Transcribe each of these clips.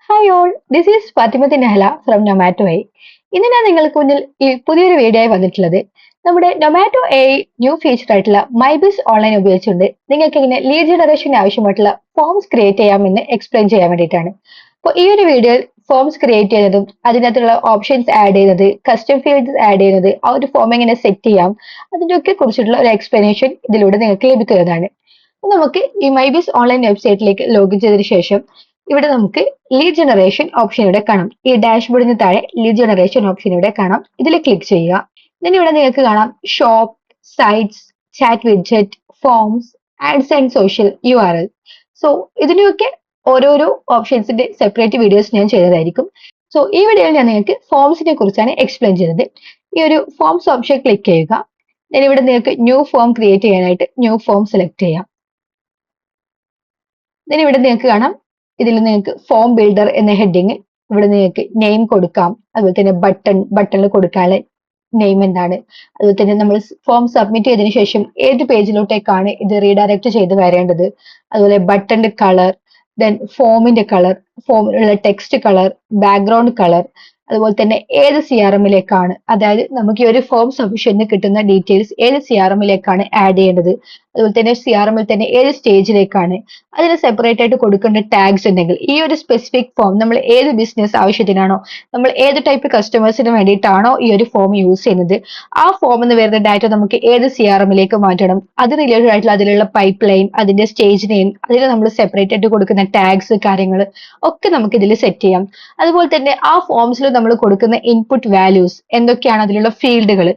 Hi all, this is Fathimath Nahala from നൊമാറ്റോ എ. ഇന്ന് ഞാൻ നിങ്ങൾക്ക് മുന്നിൽ ഈ പുതിയൊരു വീഡിയോ ആയി വന്നിട്ടുള്ളത് നമ്മുടെ നൊമാറ്റോ എ ന്യൂ ഫീച്ചർ ആയിട്ടുള്ള മൈബിസ് ഓൺലൈൻ ഉപയോഗിച്ചുകൊണ്ട് നിങ്ങൾക്ക് ഇങ്ങനെ ലീഡ് ജനറേഷൻ ആവശ്യമായിട്ടുള്ള ഫോംസ് ക്രിയേറ്റ് ചെയ്യാമെന്ന് എക്സ്പ്ലെയിൻ ചെയ്യാൻ വേണ്ടിയിട്ടാണ്. അപ്പോൾ ഈ ഒരു വീഡിയോയിൽ ഫോംസ് ക്രിയേറ്റ് ചെയ്യുന്നതും അതിനകത്തുള്ള ഓപ്ഷൻസ് ആഡ് ചെയ്യുന്നത്, കസ്റ്റം ഫീൽഡ്സ് ആഡ് ചെയ്യുന്നത്, ആ ഒരു ഫോം എങ്ങനെ സെറ്റ് ചെയ്യാം, അതിൻ്റെയൊക്കെ കുറിച്ചിട്ടുള്ള ഒരു എക്സ്പ്ലനേഷൻ ഇതിലൂടെ നിങ്ങൾക്ക് ലഭിക്കുന്നതാണ്. അപ്പോൾ നമുക്ക് ഈ മൈബിസ് ഓൺലൈൻ വെബ്സൈറ്റിലേക്ക് ലോഗിൻ ചെയ്തതിനു ശേഷം ഇവിടെ നമുക്ക് ലീഡ് ജനറേഷൻ ഓപ്ഷൻ ഇവിടെ കാണാം. ഈ ഡാഷ്ബോർഡിന് താഴെ ലീഡ് ജനറേഷൻ ഓപ്ഷൻ ഇവിടെ കാണാം. ഇതിൽ ക്ലിക്ക് ചെയ്യുക. then ഇവിടെ നിങ്ങൾക്ക് കാണാം shop, sites, chat widget, forms, ads and social URL. So ഇതിനെയൊക്കെ ഓരോരോ ഓപ്ഷൻസിന്റെ സെപ്പറേറ്റ് വീഡിയോസ് ഞാൻ ചെയ്തതായിരിക്കും. സോ ഈ വീഡിയോയിൽ ഞാൻ നിങ്ങൾക്ക് ഫോംസിനെ കുറിച്ചാണ് എക്സ്പ്ലെയിൻ ചെയ്യുന്നത്. ഈ ഒരു ഫോംസ് ഓപ്ഷൻ ക്ലിക്ക് ചെയ്യുക. then ഇവിടെ നിങ്ങൾക്ക് ന്യൂ ഫോം ക്രിയേറ്റ് ചെയ്യാനായിട്ട് ന്യൂ ഫോം സെലക്ട് ചെയ്യാം. then ഇവിടെ നിങ്ങൾക്ക് കാണാം ഇതിൽ നിങ്ങൾക്ക് ഫോം ബിൽഡർ എന്ന ഹെഡിങ്, ഇവിടെ നിങ്ങൾക്ക് നെയിം കൊടുക്കാം. അതുപോലെ തന്നെ ബട്ടണിൽ കൊടുക്കാനുള്ള നെയിം എന്താണ്, അതുപോലെ തന്നെ നമ്മൾ ഫോം സബ്മിറ്റ് ചെയ്തതിനു ശേഷം ഏത് പേജിലോട്ടേക്കാണ് ഇത് റീഡയറക്ട് ചെയ്ത് വരേണ്ടത്, അതുപോലെ ബട്ടന്റെ കളർ, ദെൻ ഫോമിന്റെ കളർ, ഫോമിലുള്ള ടെക്സ്റ്റ് കളർ, ബാക്ക്ഗ്രൗണ്ട് കളർ, അതുപോലെ തന്നെ ഏത് CRM-ലേക്കാണ്, അതായത് നമുക്ക് ഈ ഒരു ഫോം സബ്മിഷന് കിട്ടുന്ന ഡീറ്റെയിൽസ് ഏത് CRM-ലേക്കാണ് ആഡ് ചെയ്യേണ്ടത്, അതുപോലെ തന്നെ CRM-ൽ തന്നെ ഏത് സ്റ്റേജിലേക്കാണ്, അതിന് സെപ്പറേറ്റ് ആയിട്ട് കൊടുക്കേണ്ട ടാഗ്സ് ഉണ്ടെങ്കിൽ ഈ ഒരു സ്പെസിഫിക് ഫോം നമ്മൾ ഏത് ബിസിനസ് ആവശ്യത്തിനാണോ, നമ്മൾ ഏത് ടൈപ്പ് കസ്റ്റമേഴ്സിന് വേണ്ടിയിട്ടാണോ ഈ ഒരു ഫോം യൂസ് ചെയ്യുന്നത്, ആ ഫോമിൽ നിന്ന് വരുന്ന ഡാറ്റ നമുക്ക് ഏത് CRM-ലേക്ക് മാറ്റണം, അത് റിലേറ്റഡ് ആയിട്ടുള്ള അതിലുള്ള പൈപ്പ് ലൈൻ, അതിന്റെ സ്റ്റേജ് നെയിം, അതിൽ നമ്മൾ സെപ്പറേറ്റ് ആയിട്ട് കൊടുക്കുന്ന ടാഗ്സ് കാര്യങ്ങൾ ഒക്കെ നമുക്ക് ഇതിൽ സെറ്റ് ചെയ്യാം. അതുപോലെ തന്നെ ആ ഫോംസിൽ നമ്മൾ കൊടുക്കുന്ന ഇൻപുട്ട് വാല്യൂസ് എന്തൊക്കെയാണ്, അതിലുള്ള ഫീൽഡുകൾ,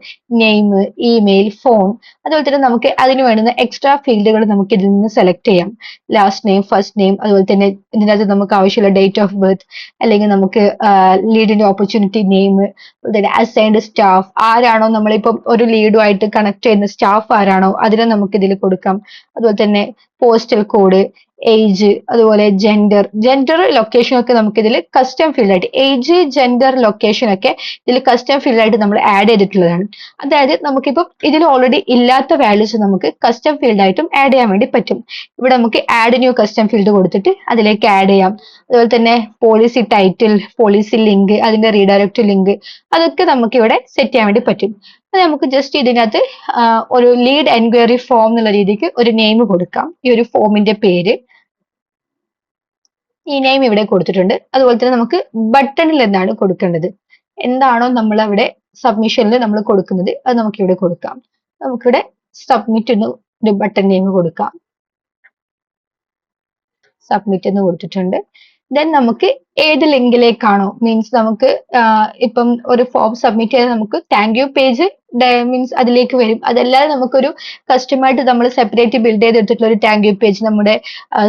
നെയിം, ഇമെയിൽ, ഫോൺ, അതുപോലെ തന്നെ നമുക്ക് അതിന് വേണ്ടുന്ന എക്സ്ട്രാ ഫീൽഡുകൾ നമുക്ക് ഇതിൽ നിന്ന് സെലക്ട് ചെയ്യാം. ലാസ്റ്റ് നെയിം, ഫസ്റ്റ് നെയിം, അതുപോലെ തന്നെ ഇതിനകത്ത് നമുക്ക് ആവശ്യമുള്ള ഡേറ്റ് ഓഫ് ബർത്ത്, അല്ലെങ്കിൽ നമുക്ക് ലീഡിന്റെ ഓപ്പർച്യൂണിറ്റി നെയിം, അതുപോലെ തന്നെ അസൈൻഡ് സ്റ്റാഫ്, ആരാണോ നമ്മളിപ്പം ഒരു ലീഡുമായിട്ട് കണക്ട് ചെയ്യുന്ന സ്റ്റാഫ് ആരാണോ അതിനെ നമുക്ക് ഇതിൽ കൊടുക്കാം. അതുപോലെ തന്നെ പോസ്റ്റൽ കോഡ്, ഏജ്, അതുപോലെ ജെൻഡർ ലൊക്കേഷൻ ഒക്കെ നമുക്ക് ഇതിൽ കസ്റ്റം ഫീൽഡ് ആയിട്ട്, ഏജ്, ജെൻഡർ, ലൊക്കേഷൻ ഒക്കെ ഇതിൽ കസ്റ്റം ഫീൽഡ് ആയിട്ട് നമ്മൾ ആഡ് ചെയ്തിട്ടുള്ളതാണ്. അതായത് നമുക്കിപ്പം ഇതിൽ ഓൾറെഡി ഇല്ലാത്ത വാല്യൂസ് നമുക്ക് കസ്റ്റം ഫീൽഡ് ആയിട്ടും ആഡ് ചെയ്യാൻ വേണ്ടി പറ്റും. ഇവിടെ നമുക്ക് ആഡ് ന്യൂ കസ്റ്റം ഫീൽഡ് കൊടുത്തിട്ട് അതിലേക്ക് ആഡ് ചെയ്യാം. അതുപോലെ തന്നെ പോളിസി ടൈറ്റിൽ, പോളിസി ലിങ്ക്, അതിന്റെ റീഡയറക്ട് ലിങ്ക്, അതൊക്കെ നമുക്ക് ഇവിടെ സെറ്റ് ചെയ്യാൻ വേണ്ടി പറ്റും. അത് നമുക്ക് ജസ്റ്റ് ഇതിനകത്ത് ഒരു ലീഡ് എൻക്വയറി ഫോം എന്നുള്ള രീതിക്ക് ഒരു നെയിം കൊടുക്കാം. ഈ ഒരു ഫോമിന്റെ പേര്, ഈ നെയിം ഇവിടെ കൊടുത്തിട്ടുണ്ട്. അതുപോലെ തന്നെ നമുക്ക് ബട്ടണിൽ എന്താണ് കൊടുക്കേണ്ടത്, എന്താണോ നമ്മൾ അവിടെ സബ്മിഷനിൽ നമ്മൾ കൊടുക്കുന്നത് അത് നമുക്ക് ഇവിടെ കൊടുക്കാം. നമുക്കിവിടെ സബ്മിറ്റ് എന്ന് ഒരു ബട്ടൺ നെയിം കൊടുക്കാം. സബ്മിറ്റ് എന്ന് കൊടുത്തിട്ടുണ്ട്. ദെൻ നമുക്ക് ഏത് ലിങ്കിലേക്കാണോ, മീൻസ് നമുക്ക് ഇപ്പം ഒരു ഫോം സബ്മിറ്റ് ചെയ്താൽ നമുക്ക് താങ്ക് യു പേജ് മീൻസ് അതിലേക്ക് വരും. അതല്ലാതെ നമുക്കൊരു കസ്റ്റമായിട്ട് നമ്മൾ സെപ്പറേറ്റ് ബിൽഡ് ചെയ്തെടുത്തിട്ടുള്ള ഒരു താങ്ക് യു പേജ്, നമ്മുടെ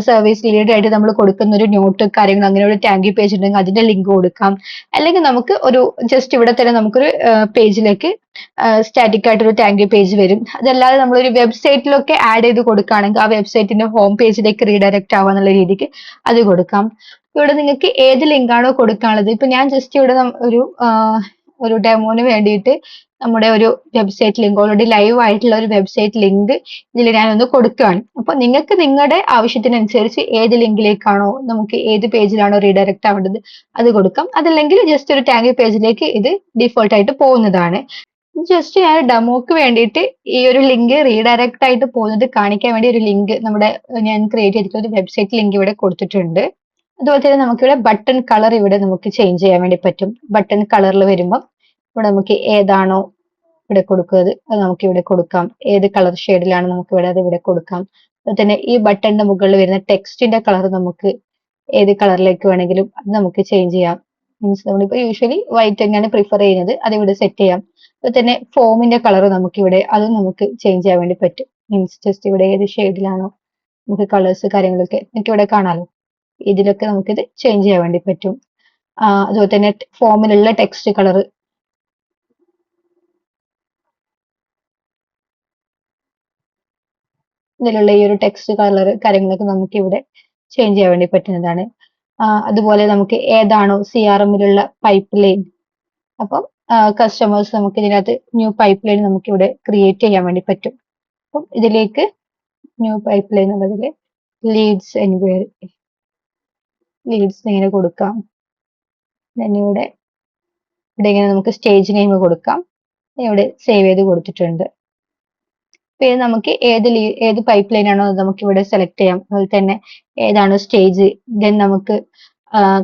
സർവീസ് റിലേറ്റഡ് ആയിട്ട് നമ്മൾ കൊടുക്കുന്ന ഒരു നോട്ട് കാര്യങ്ങൾ, അങ്ങനെ ഒരു താങ്ക് യു പേജ് ഉണ്ടെങ്കിൽ അതിന്റെ ലിങ്ക് കൊടുക്കാം. അല്ലെങ്കിൽ നമുക്ക് ഒരു ജസ്റ്റ് ഇവിടെ തന്നെ നമുക്കൊരു പേജിലേക്ക് സ്റ്റാറ്റിക് ആയിട്ടൊരു താങ്ക് യു പേജ് വരും. അതല്ലാതെ നമ്മളൊരു വെബ്സൈറ്റിലൊക്കെ ആഡ് ചെയ്ത് കൊടുക്കുകയാണെങ്കിൽ ആ വെബ്സൈറ്റിന്റെ ഹോം പേജിലേക്ക് റീഡയറക്റ്റ് ആവാന്നുള്ള രീതിക്ക് അത് കൊടുക്കാം. ഇവിടെ നിങ്ങൾക്ക് ഏത് ലിങ്ക് ആണോ കൊടുക്കാനുള്ളത്, ഇപ്പൊ ഞാൻ ജസ്റ്റ് ഇവിടെ ഒരു ഡെമോന് വേണ്ടിയിട്ട് നമ്മുടെ ഒരു വെബ്സൈറ്റ് ലിങ്ക്, ഓൾറെഡി ലൈവ് ആയിട്ടുള്ള ഒരു വെബ്സൈറ്റ് ലിങ്ക് ഇതിൽ ഞാനൊന്ന് കൊടുക്കുകയാണ്. അപ്പൊ നിങ്ങൾക്ക് നിങ്ങളുടെ ആവശ്യത്തിനനുസരിച്ച് ഏത് ലിങ്കിലേക്കാണോ, നമുക്ക് ഏത് പേജിലാണോ റീഡയറക്റ്റ് ആവേണ്ടത് അത് കൊടുക്കാം. അതല്ലെങ്കിൽ ജസ്റ്റ് ഒരു താങ്ക് യു പേജിലേക്ക് ഇത് ഡിഫോൾട്ട് ആയിട്ട് പോകുന്നതാണ്. ജസ്റ്റ് ഞാൻ ഡെമോക്ക് വേണ്ടിയിട്ട് ഈ ഒരു ലിങ്ക് റീഡയറക്റ്റ് ആയിട്ട് പോകുന്നത് കാണിക്കാൻ വേണ്ടി ഒരു ലിങ്ക് നമ്മുടെ ഞാൻ ക്രിയേറ്റ് ചെയ്തിട്ടുള്ള ഒരു വെബ്സൈറ്റ് ലിങ്ക് ഇവിടെ കൊടുത്തിട്ടുണ്ട്. അതുപോലെ തന്നെ നമുക്കിവിടെ ബട്ടൺ കളർ ഇവിടെ നമുക്ക് ചേഞ്ച് ചെയ്യാൻ വേണ്ടി പറ്റും. ബട്ടൺ കളറിൽ വരുമ്പം ഇവിടെ നമുക്ക് ഏതാണോ ഇവിടെ കൊടുക്കുന്നത് അത് നമുക്ക് ഇവിടെ കൊടുക്കാം. ഏത് കളർ ഷെയ്ഡിലാണ് നമുക്ക് ഇവിടെ അത് ഇവിടെ കൊടുക്കാം. അതുപോലെ തന്നെ ഈ ബട്ടണിന്റെ മുകളിൽ വരുന്ന ടെക്സ്റ്റിന്റെ കളർ നമുക്ക് ഏത് കളറിലേക്ക് വേണമെങ്കിലും അത് നമുക്ക് ചേഞ്ച് ചെയ്യാം. മീൻസ് നമ്മളിപ്പോ യൂഷ്വലി വൈറ്റ് തന്നെയാണ് പ്രിഫർ ചെയ്യുന്നത്, അത് ഇവിടെ സെറ്റ് ചെയ്യാം. അതുപോലെ തന്നെ ഫോമിന്റെ കളർ നമുക്ക് ഇവിടെ അതും നമുക്ക് ചേഞ്ച് ചെയ്യാൻ വേണ്ടി പറ്റും. മീൻസ് ജസ്റ്റ് ഇവിടെ ഏത് ഷെയ്ഡിലാണോ നമുക്ക് കളേഴ്സ് കാര്യങ്ങളൊക്കെ എനിക്ക് ഇവിടെ കാണാമല്ലോ, ഇതിലൊക്കെ നമുക്കിത് ചേഞ്ച് ചെയ്യാൻ വേണ്ടി പറ്റും. അതുപോലെ തന്നെ ഫോമിലുള്ള ടെക്സ്റ്റ് കളർ, ഇതിലുള്ള ഈ ഒരു ടെക്സ്റ്റ് കളർ കാര്യങ്ങളൊക്കെ നമുക്ക് ഇവിടെ ചേഞ്ച് ചെയ്യാൻ വേണ്ടി പറ്റുന്നതാണ്. അതുപോലെ നമുക്ക് ഏതാണോ CRM-ലുള്ള പൈപ്പ് ലൈൻ, അപ്പം കസ്റ്റമേഴ്സ് നമുക്ക് ഇതിനകത്ത് ന്യൂ പൈപ്പ് ലൈൻ നമുക്ക് ഇവിടെ ക്രിയേറ്റ് ചെയ്യാൻ വേണ്ടി പറ്റും. അപ്പം ഇതിലേക്ക് ന്യൂ പൈപ്പ് ലൈൻ എന്നുള്ളതിൽ ലീഡ്സ് എൻക്വയറി, ലീഡ്സ് ഇങ്ങനെ കൊടുക്കാം. ഇവിടെ ഇങ്ങനെ നമുക്ക് സ്റ്റേജ് നെയിം കൊടുക്കാം. ഇവിടെ സേവ് ചെയ്ത് കൊടുത്തിട്ടുണ്ട്. ഇത് നമുക്ക് ഏത് പൈപ്പ് ലൈൻ ആണോ അത് നമുക്ക് ഇവിടെ സെലക്ട് ചെയ്യാം. അതുപോലെ തന്നെ ഏതാണോ സ്റ്റേജ്, ദെൻ നമുക്ക്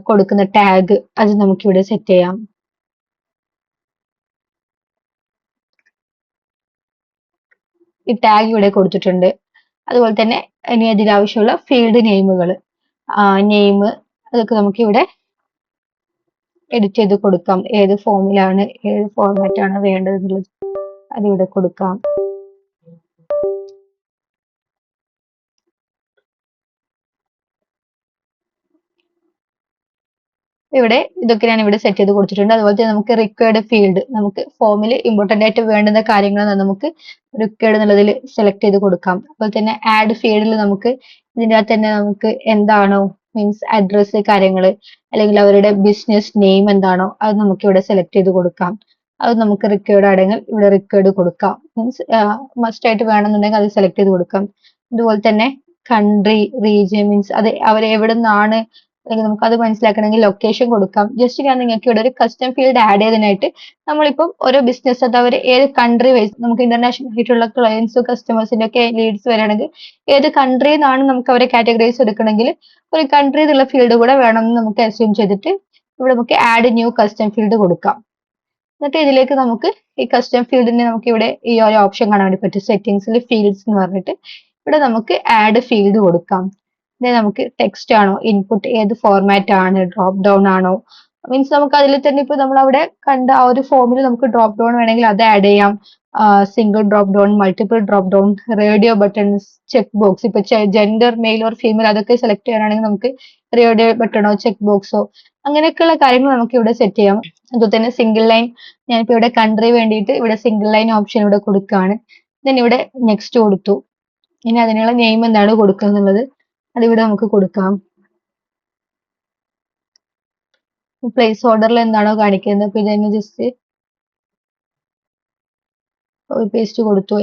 കൊടുക്കുന്ന ടാഗ് അത് നമുക്ക് ഇവിടെ സെറ്റ് ചെയ്യാം. ഈ ടാഗ് ഇവിടെ കൊടുത്തിട്ടുണ്ട്. അതുപോലെ തന്നെ ഇനി അതിലാവശ്യമുള്ള ഫീൽഡ് നെയിമുകൾ, നെയിം അതൊക്കെ നമുക്ക് ഇവിടെ എഡിറ്റ് ചെയ്ത് കൊടുക്കാം. ഏത് ഫോമിലാണ് ഏത് ഫോർമാറ്റ് ആണ് വേണ്ടത് എന്നുള്ളത് അതിവിടെ കൊടുക്കാം. ഇവിടെ ഇതൊക്കെ ഞാൻ ഇവിടെ സെറ്റ് ചെയ്ത് കൊടുത്തിട്ടുണ്ട്. അതുപോലെ തന്നെ നമുക്ക് റിക്വയർഡ് ഫീൽഡ്, നമുക്ക് ഫോമിൽ ഇമ്പോർട്ടന്റ് ആയിട്ട് വേണ്ടുന്ന കാര്യങ്ങൾ നമുക്ക് റിക്വയർഡ് എന്നുള്ളതിൽ സെലക്ട് ചെയ്ത് കൊടുക്കാം. അതുപോലെ തന്നെ ആഡ് ഫീൽഡിൽ നമുക്ക് ഇതിൻ്റെ അകത്ത് തന്നെ നമുക്ക് എന്താണോ മീൻസ് അഡ്രസ്സ് കാര്യങ്ങൾ അല്ലെങ്കിൽ അവരുടെ ബിസിനസ് നെയിം എന്താണോ അത് നമുക്ക് ഇവിടെ സെലക്ട് ചെയ്ത് കൊടുക്കാം. അത് നമുക്ക് റിക്വയർഡ് ആണെങ്കിൽ ഇവിടെ റിക്വയർഡ് കൊടുക്കാം. മീൻസ് മസ്റ്റ് ആയിട്ട് വേണമെന്നുണ്ടെങ്കിൽ അത് സെലക്ട് ചെയ്ത് കൊടുക്കാം. അതുപോലെ തന്നെ കൺട്രി, റീജിയൻ മീൻസ് അത് അവർ എവിടെ നിന്നാണ് അല്ലെങ്കിൽ നമുക്ക് അത് മനസ്സിലാക്കണമെങ്കിൽ ലൊക്കേഷൻ കൊടുക്കാം. ജസ്റ്റ് ഞാൻ നിങ്ങൾക്ക് ഇവിടെ ഒരു കസ്റ്റം ഫീൽഡ് ആഡ് ചെയ്തതിനായിട്ട് നമ്മളിപ്പം ഓരോ ബിസിനസ് അത് അവർ ഏത് കൺട്രി വൈസ് നമുക്ക് ഇന്റർനാഷണൽ ആയിട്ടുള്ള ക്ലയൻസ് കസ്റ്റമേഴ്സിന്റെ ഒക്കെ ലീഡ്സ് വരികയാണെങ്കിൽ ഏത് കൺട്രിയിൽ നിന്നാണ് നമുക്ക് അവരെ കാറ്റഗറൈസ് എടുക്കണമെങ്കിൽ ഒരു കൺട്രി എന്നുള്ള ഫീൽഡ് കൂടെ വേണമെന്ന് നമുക്ക് അസ്യൂം ചെയ്തിട്ട് ഇവിടെ നമുക്ക് ആഡ് ന്യൂ കസ്റ്റം ഫീൽഡ് കൊടുക്കാം. എന്നിട്ട് ഇതിലേക്ക് നമുക്ക് ഈ കസ്റ്റം ഫീൽഡിന് നമുക്ക് ഇവിടെ ഈ ഒരു ഓപ്ഷൻ കാണാൻ വേണ്ടി പറ്റും. സെറ്റിംഗ്സിൽ ഫീൽഡ്സ് എന്ന് പറഞ്ഞിട്ട് ഇവിടെ നമുക്ക് ആഡ് ഫീൽഡ് കൊടുക്കാം. നമുക്ക് ടെക്സ്റ്റ് ആണോ, ഇൻപുട്ട് ഏത് ഫോർമാറ്റ് ആണ്, ഡ്രോപ്പ് ഡൗൺ ആണോ, മീൻസ് നമുക്ക് അതിൽ തന്നെ ഇപ്പൊ നമ്മൾ അവിടെ കണ്ട ആ ഒരു ഫോമിൽ നമുക്ക് ഡ്രോപ്പ് ഡൗൺ വേണമെങ്കിൽ അത് ആഡ് ചെയ്യാം. Single drop down, multiple drop down, radio buttons, check box, ഇപ്പൊ ജെൻഡർ മെയിൽ ഓർ ഫീമെയിൽ അതൊക്കെ സെലക്ട് ചെയ്യാനാണെങ്കിൽ നമുക്ക് റേഡിയോ ബട്ടണോ ചെക്ക് ബോക്സോ അങ്ങനെയൊക്കെയുള്ള കാര്യങ്ങൾ നമുക്ക് ഇവിടെ സെറ്റ് ചെയ്യാം. അതുപോലെ തന്നെ സിംഗിൾ ലൈൻ, ഞാനിപ്പോ ഇവിടെ കൺട്രി വേണ്ടിയിട്ട് ഇവിടെ സിംഗിൾ ലൈൻ ഓപ്ഷൻ ഇവിടെ കൊടുക്കുകയാണ്. ദെൻ ഇവിടെ നെക്സ്റ്റ് കൊടുത്തു. ഇനി അതിനുള്ള നെയിം എന്താണ് കൊടുക്കുക എന്നുള്ളത് അതിവിടെ നമുക്ക് കൊടുക്കാം. പ്ലേസ് ഓർഡറിൽ എന്താണോ കാണിക്കുന്നത് അപ്പൊ ഇതന്നെ ജസ്റ്റ് പേസ്റ്റ് കൊടുത്തു.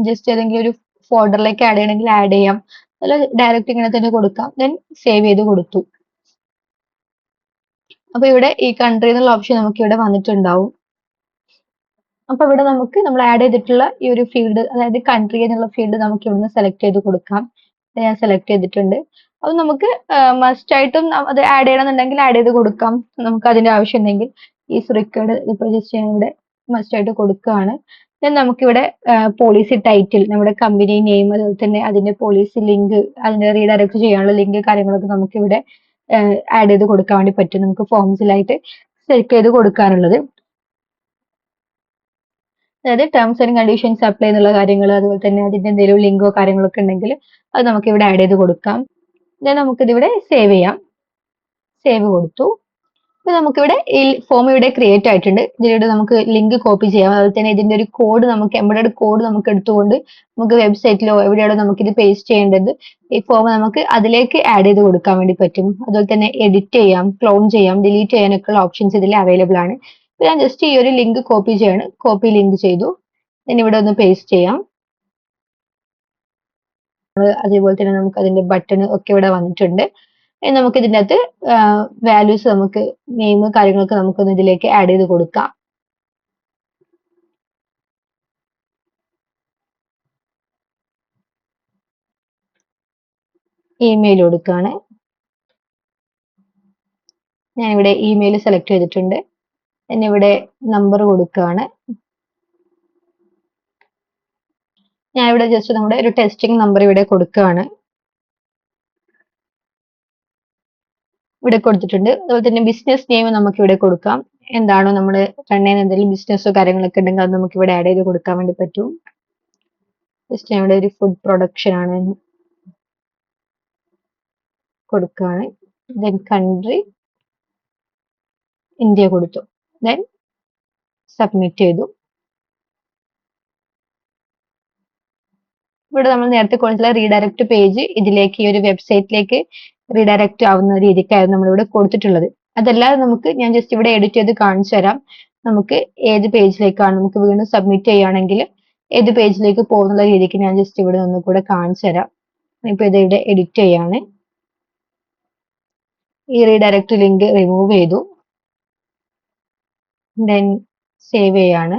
ജസ്റ്റ് ഏതെങ്കിലും ഒരു ഫോൾഡറിലേക്ക് ആഡ് ചെയ്യണമെങ്കിൽ ആഡ് ചെയ്യാം, അല്ല ഡയറക്റ്റ് ഇങ്ങനെ തന്നെ കൊടുക്കാം. ദെൻ സേവ് ചെയ്ത് കൊടുത്തു. അപ്പൊ ഇവിടെ ഈ കൺട്രി എന്നുള്ള ഓപ്ഷൻ നമുക്ക് ഇവിടെ വന്നിട്ടുണ്ടാവും. അപ്പൊ ഇവിടെ നമുക്ക് നമ്മൾ ആഡ് ചെയ്തിട്ടുള്ള ഈ ഒരു ഫീൽഡ്, അതായത് കൺട്രി എന്നുള്ള ഫീൽഡ് നമുക്ക് ഇവിടുന്ന് സെലക്ട് ചെയ്ത് കൊടുക്കാം. ഞാൻ സെലക്ട് ചെയ്തിട്ടുണ്ട്. അപ്പൊ നമുക്ക് മസ്റ്റ് ആയിട്ടും അത് ആഡ് ചെയ്യണമെന്നുണ്ടെങ്കിൽ ആഡ് ചെയ്ത് കൊടുക്കാം. നമുക്ക് അതിന്റെ ആവശ്യം ഉണ്ടെങ്കിൽ ഈ റിക്വയർഡ് ഇപ്പൊ ജസ്റ്റ് ഞാൻ ഇവിടെ മസ്റ്റ് ആയിട്ട് കൊടുക്കുകയാണ്. ദെൻ നമുക്കിവിടെ പോളിസി ടൈറ്റിൽ, നമ്മുടെ കമ്പനി നെയിം, അതുപോലെ തന്നെ അതിന്റെ പോളിസി ലിങ്ക്, അതിന്റെ റീഡയറക്ട് ചെയ്യാനുള്ള ലിങ്ക് കാര്യങ്ങളൊക്കെ നമുക്ക് ഇവിടെ ആഡ് ചെയ്ത് കൊടുക്കാൻ വേണ്ടി പറ്റും. നമുക്ക് ഫോംസിലായിട്ട് സെലക്ട് ചെയ്ത് കൊടുക്കാനുള്ളത്, അതായത് ടേംസ് ആൻഡ് കണ്ടീഷൻസ് അപ്ലൈ എന്നുള്ള കാര്യങ്ങൾ, അതുപോലെ തന്നെ അതിന്റെ എന്തെങ്കിലും ലിങ്കോ കാര്യങ്ങളൊക്കെ ഉണ്ടെങ്കിൽ അത് നമുക്ക് ഇവിടെ ആഡ് ചെയ്ത് കൊടുക്കാം. ദെൻ നമുക്കിതിവിടെ സേവ് ചെയ്യാം. സേവ് കൊടുത്തു. അപ്പൊ നമുക്കിവിടെ ഈ ഫോം ഇവിടെ ക്രിയേറ്റ് ആയിട്ടുണ്ട്. ഇതിലൂടെ നമുക്ക് ലിങ്ക് കോപ്പി ചെയ്യാം. അതുപോലെ തന്നെ ഇതിന്റെ ഒരു കോഡ് നമുക്ക് എംബഡഡ് കോഡ് നമുക്ക് എടുത്തുകൊണ്ട് നമുക്ക് വെബ്സൈറ്റിലോ എവിടെയാണോ നമുക്ക് ഇത് പേസ്റ്റ് ചെയ്യേണ്ടത് ഈ ഫോം നമുക്ക് അതിലേക്ക് ആഡ് ചെയ്ത് കൊടുക്കാൻ വേണ്ടി പറ്റും. അതുപോലെ തന്നെ എഡിറ്റ് ചെയ്യാം, ക്ലോൺ ചെയ്യാം, ഡിലീറ്റ് ചെയ്യാനൊക്കെയുള്ള ഓപ്ഷൻസ് ഇതിൽ അവൈലബിൾ ആണ്. ഞാൻ ജസ്റ്റ് ഈ ഒരു ലിങ്ക് കോപ്പി ചെയ്യാണ്. കോപ്പി ലിങ്ക് ചെയ്തു. ഇനി ഇവിടെ ഒന്ന് പേസ്റ്റ് ചെയ്യാം. അതേപോലെ തന്നെ നമുക്ക് അതിന്റെ ബട്ടൺ ഒക്കെ ഇവിടെ വന്നിട്ടുണ്ട്. നമുക്ക് ഇതിൻ്റെ അകത്ത് വാല്യൂസ്, നമുക്ക് നെയിം കാര്യങ്ങളൊക്കെ നമുക്കൊന്ന് ഇതിലേക്ക് ആഡ് ചെയ്ത് കൊടുക്കാം. ഇമെയിൽ കൊടുക്കുകയാണ്. ഞാൻ ഇവിടെ ഇമെയിൽ സെലക്ട് ചെയ്തിട്ടുണ്ട്. പിന്നെ ഇവിടെ നമ്പർ കൊടുക്കുകയാണ്. ഞാൻ ഇവിടെ ജസ്റ്റ് നമ്മുടെ ഒരു ടെസ്റ്റിംഗ് നമ്പർ ഇവിടെ കൊടുക്കുകയാണ്. ഇവിടെ കൊടുത്തിട്ടുണ്ട്. അതുപോലെ തന്നെ ബിസിനസ് നെയിം നമുക്ക് ഇവിടെ കൊടുക്കാം. എന്താണോ നമ്മൾ റൺ ചെയ്യുന്ന എന്തെങ്കിലും ബിസിനസ്സോ കാര്യങ്ങളൊക്കെ ഉണ്ടെങ്കിൽ അത് നമുക്ക് ഇവിടെ ആഡ് ചെയ്ത് കൊടുക്കാൻ വേണ്ടി പറ്റും. ജസ്റ്റ് ഞാൻ ഇവിടെ ഒരു ഫുഡ് പ്രൊഡക്ഷൻ ആണ് കൊടുക്കുകയാണ്. ദെൻ കൺട്രി ഇന്ത്യ കൊടുത്തു. ദെൻ സബ്മിറ്റ് ചെയ്തു. ഇവിടെ നമ്മൾ നേരത്തെ കൊടുത്തുള്ള റീഡയറക്ട് പേജ് ഇതിലേക്ക് ഈ ഒരു വെബ്സൈറ്റിലേക്ക് റീഡയറക്ട് ആവുന്ന രീതിക്കായിരുന്നു നമ്മളിവിടെ കൊടുത്തിട്ടുള്ളത്. അതല്ലാതെ നമുക്ക് ഞാൻ ജസ്റ്റ് ഇവിടെ എഡിറ്റ് ചെയ്ത് കാണിച്ചു തരാം. നമുക്ക് ഏത് പേജിലേക്കാണ് നമുക്ക് വീണ്ടും സബ്മിറ്റ് ചെയ്യുകയാണെങ്കിൽ ഏത് പേജിലേക്ക് പോകുന്ന രീതിക്ക് ഞാൻ ജസ്റ്റ് ഇവിടെ ഒന്നുകൂടെ കാണിച്ചു തരാം. ഇപ്പൊ ഇത് ഇവിടെ എഡിറ്റ് ചെയ്യാണ്. ഈ റീഡയറക്ട് ലിങ്ക് റിമൂവ് ചെയ്തു. ദെൻ സേവ് ചെയ്യാണ്.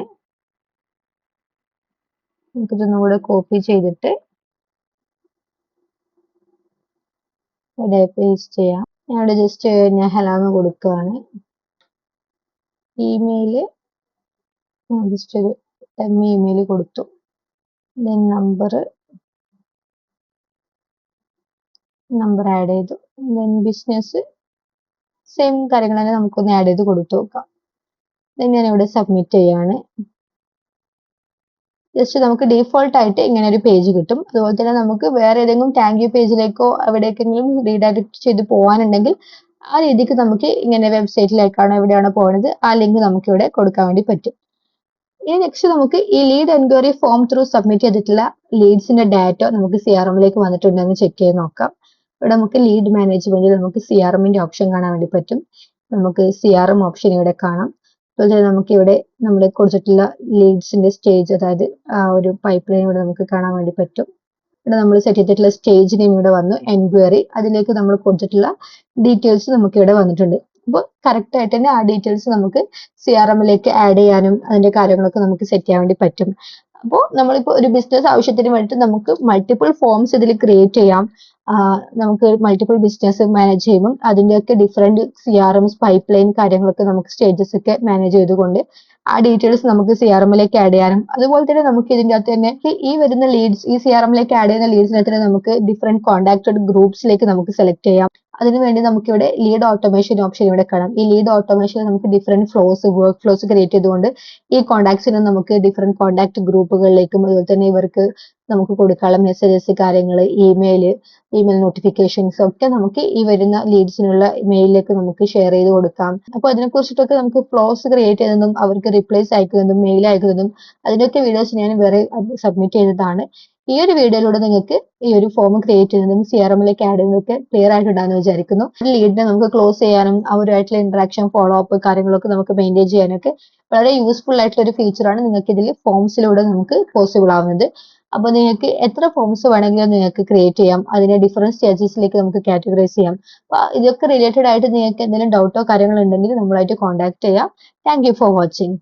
നമുക്കിതൊന്നും കൂടെ കോപ്പി ചെയ്തിട്ട് ഇവിടെ പേസ്റ്റ് ചെയ്യാം. ഞാനിവിടെ ജസ്റ്റ് ഞാൻ ഹലോ എന്ന് കൊടുക്കുകയാണ്. ഇമെയില് ജസ്റ്റ് ഒരു ഇമെയിൽ കൊടുത്തു. ദെൻ നമ്പർ ആഡ് ചെയ്തു. ദെൻ ബിസിനസ് സെയിം കാര്യങ്ങൾ തന്നെ നമുക്കൊന്ന് ആഡ് ചെയ്ത് കൊടുത്തു നോക്കാം. ദെൻ ഞാൻ ഇവിടെ സബ്മിറ്റ് ചെയ്യാണ്. ജസ്റ്റ് നമുക്ക് ഡീഫോൾട്ട് ആയിട്ട് ഇങ്ങനെ ഒരു പേജ് കിട്ടും. അതുപോലെ തന്നെ നമുക്ക് വേറെ ഏതെങ്കിലും താങ്ക് യു പേജിലേക്കോ എവിടേക്കെങ്കിലും റീഡയറക്ട് ചെയ്ത് പോകാനുണ്ടെങ്കിൽ ആ രീതിക്ക് നമുക്ക് ഇങ്ങനെ വെബ്സൈറ്റിലേക്കാണോ എവിടെയാണോ പോകുന്നത് ആ ലിങ്ക് നമുക്ക് ഇവിടെ കൊടുക്കാൻ വേണ്ടി പറ്റും. ഇനി നെക്സ്റ്റ് നമുക്ക് ഈ lead enquiry form through submit ചെയ്തിട്ടുള്ള ലീഡ്സിന്റെ ഡാറ്റ നമുക്ക് CRMലേക്ക് വന്നിട്ടുണ്ടെന്ന് ചെക്ക് ചെയ്ത് നോക്കാം. ഇവിടെ നമുക്ക് ലീഡ് മാനേജ്മെന്റിൽ നമുക്ക് CRMന്റെ ഓപ്ഷൻ കാണാൻ വേണ്ടി പറ്റും. നമുക്ക് CRM ഓപ്ഷൻ ഇവിടെ കാണാം. അതുപോലെ നമുക്ക് ഇവിടെ നമ്മൾ കൊടുത്തിട്ടുള്ള ലീഡ്സിന്റെ സ്റ്റേജ്, അതായത് ഒരു പൈപ്പ് ലൈൻ ഇവിടെ നമുക്ക് കാണാൻ വേണ്ടി പറ്റും. ഇവിടെ നമ്മൾ സെറ്റ് ചെയ്തിട്ടുള്ള സ്റ്റേജ് നെയിം ഇവിടെ വന്നു, എൻക്വയറി. അതിലേക്ക് നമ്മൾ കൊടുത്തിട്ടുള്ള ഡീറ്റെയിൽസ് നമുക്ക് ഇവിടെ വന്നിട്ടുണ്ട്. അപ്പോൾ കറക്റ്റ് ആയിട്ട് തന്നെ ആ ഡീറ്റെയിൽസ് നമുക്ക് CRMലേക്ക് ആഡ് ചെയ്യാനും അതിന്റെ കാര്യങ്ങളൊക്കെ നമുക്ക് സെറ്റ് ചെയ്യാൻ വേണ്ടി പറ്റും. അപ്പോൾ നമ്മളിപ്പോൾ ഒരു ബിസിനസ് ആവശ്യത്തിന് വേണ്ടിയിട്ട് നമുക്ക് മൾട്ടിപ്പിൾ ഫോംസ് ഇതിൽ ക്രിയേറ്റ് ചെയ്യാം. നമുക്ക് മൾട്ടിപ്പിൾ ബിസിനസ് മാനേജ് ചെയ്യുമ്പോൾ അതിൻ്റെയൊക്കെ ഡിഫറെന്റ് CRMs, പൈപ്പ് ലൈൻ കാര്യങ്ങളൊക്കെ നമുക്ക് സ്റ്റേജസ് ഒക്കെ മാനേജ് ചെയ്തുകൊണ്ട് ആ ഡീറ്റെയിൽസ് നമുക്ക് CRMലേക്ക് ആഡ് ചെയ്യാനും, അതുപോലെ തന്നെ നമുക്ക് ഇതിൻ്റെ അകത്ത് തന്നെ ഈ വരുന്ന ലീഡ്സ്, ഈ CRMലേക്ക് ആഡ് ചെയ്യുന്ന ലീഡ്സിനെ തന്നെ നമുക്ക് ഡിഫറെന്റ് കോൺടാക്റ്റഡ് ഗ്രൂപ്പ്സിലേക്ക് നമുക്ക് സെലക്ട് ചെയ്യാം. അതിനുവേണ്ടി നമുക്കിവിടെ ലീഡ് ഓട്ടോമേഷൻ ഓപ്ഷൻ ഇവിടെ കാണാം. ഈ ലീഡ് ഓട്ടോമേഷനിൽ നമുക്ക് different flows, workflows create ചെയ്തുകൊണ്ട് ഈ കോൺടാക്ട്സിനെ നമുക്ക് ഡിഫറെന്റ് കോൺടാക്ട് ഗ്രൂപ്പുകളിലേക്കും അതുപോലെ തന്നെ ഇവർക്ക് നമുക്ക് കൊടുക്കാനുള്ള മെസ്സേജസ്, കാര്യങ്ങൾ, ഇമെയിൽ നോട്ടിഫിക്കേഷൻസ് ഒക്കെ നമുക്ക് ഈ വരുന്ന ലീഡ്സിനുള്ള മെയിലിലേക്ക് നമുക്ക് ഷെയർ ചെയ്ത് കൊടുക്കാം. അപ്പോൾ അതിനെക്കുറിച്ചിട്ടൊക്കെ നമുക്ക് ഫ്ലോസ് ക്രിയേറ്റ് ചെയ്യുന്നതും അവർക്ക് റിപ്ലൈസ് അയക്കുന്നതും മെയിൽ അയക്കുന്നതും അതിൻ്റെയൊക്കെ വീഡിയോസ് ഞാൻ വേറെ സബ്മിറ്റ് ചെയ്തതാണ്. ഈ ഒരു വീഡിയോയിലൂടെ നിങ്ങൾക്ക് ഈ ഒരു ഫോം ക്രിയേറ്റ് ചെയ്യുന്നതും CRMലേക്ക് ആഡ് ചെയ്യുന്നതൊക്കെ ക്ലിയർ ആയിട്ടുണ്ടാകുമെന്ന് വിചാരിക്കുന്നു. ലീഡിനെ നമുക്ക് ക്ലോസ് ചെയ്യാനും അവരുമായിട്ടുള്ള ഇന്ററാക്ഷൻ, ഫോളോ അപ്പ് കാര്യങ്ങളൊക്കെ നമുക്ക് മെയിൻറ്റെയിൻ ചെയ്യാനൊക്കെ വളരെ യൂസ്ഫുൾ ആയിട്ടുള്ള ഒരു ഫീച്ചറാണ് നിങ്ങൾക്ക് ഇതിൽ ഫോംസിലൂടെ നമുക്ക് പോസിബിൾ ആവുന്നത്. അപ്പോൾ നിങ്ങൾക്ക് എത്ര ഫോംസ് വേണമെങ്കിലും നിങ്ങൾക്ക് ക്രിയേറ്റ് ചെയ്യാം. അതിനെ ഡിഫറെന്റ് സ്റ്റേജസിലേക്ക് നമുക്ക് കാറ്റഗറൈസ് ചെയ്യാം. അപ്പോൾ ഇതൊക്കെ റിലേറ്റഡ് ആയിട്ട് നിങ്ങൾക്ക് എന്തെങ്കിലും ഡൗട്ടോ കാര്യങ്ങളോ ഉണ്ടെങ്കിൽ നമ്മളായിട്ട് കോൺടാക്ട് ചെയ്യാം. Thank you for watching.